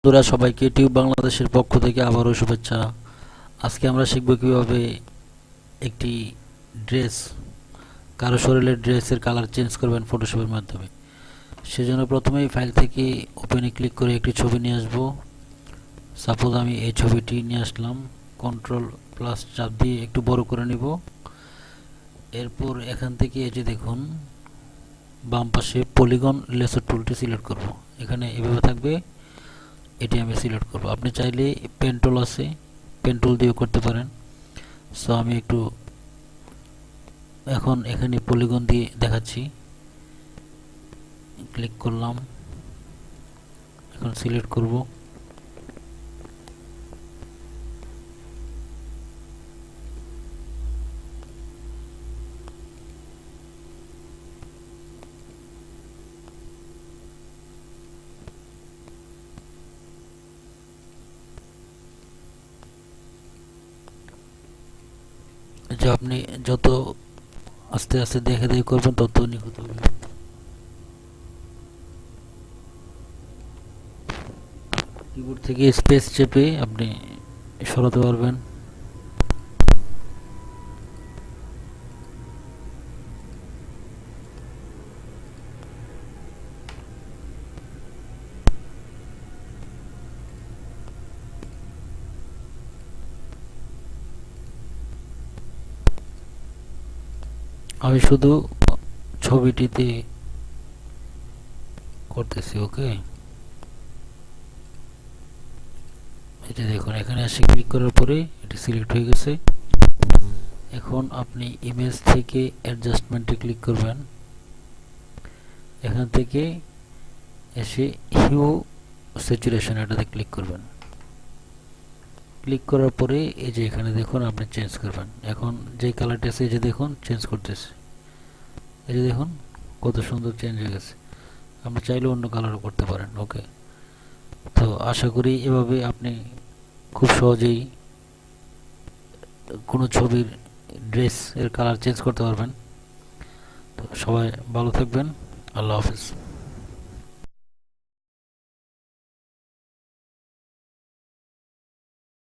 বন্ধুরা সবাইকে টিউব বাংলাদেশের পক্ষ থেকে আবারও শুভেচ্ছা। আজকে আমরা শিখব কিভাবে একটি ড্রেস, কারো শরীরের ড্রেসের কালার চেঞ্জ করবেন ফটোশপের মাধ্যমে। সেজন্য প্রথমেই ফাইল থেকে ওপেনে ক্লিক করে একটি ছবি নিয়ে আসব। সাপোজ আমি এই ছবিটি নিয়ে আসলাম, কন্ট্রোল প্লাস চাপ দিয়ে একটু বড় করে নিব। এরপর এখান থেকে এই যে দেখুন বাম পাশে পলিগন লেসার টুলটি সিলেক্ট করব। এখানে এভাবে থাকবে, এটি আমি সিলেক্ট করব। আপনি চাইলে পেন টুল আছে, পেন টুল দিয়েও করতে পারেন। সো আমি একটু এখন এখানে পলিগন দিয়ে দেখাচ্ছি। ক্লিক করলাম, এখন সিলেক্ট করব। যে আপনি যত আস্তে আস্তে দেখে দেখে করবেন তত নিখুঁত হবে। কিবোর্ড থেকে স্পেস চেপে আপনি সরাতে পারবেন। আমি শুধু ছবিটিতে করতেছি। ওকে, এটা দেখুন এখানে এসে ক্লিক করার পরে এটি সিলেক্ট হয়ে গেছে। এখন আপনি ইমেজ থেকে অ্যাডজাস্টমেন্টে ক্লিক করবেন। এখান থেকে এসে হিউ স্যাচুরেশন এটাতে ক্লিক করবেন। ক্লিক করার পরে এই যে এখানে দেখুন আপনি চেঞ্জ করবেন। এখন যে কালারটি আছে এই যে দেখুন চেঞ্জ করতেছে, এই যে দেখুন কত সুন্দর চেঞ্জ হয়ে গেছে। আপনি চাইলে অন্য কালারও করতে পারেন। ওকে, তো আশা করি এভাবে আপনি খুব সহজেই কোনো ছবির ড্রেস এর কালার চেঞ্জ করতে পারবেন। তো সবাই ভালো থাকবেন। আল্লাহ হাফেজ।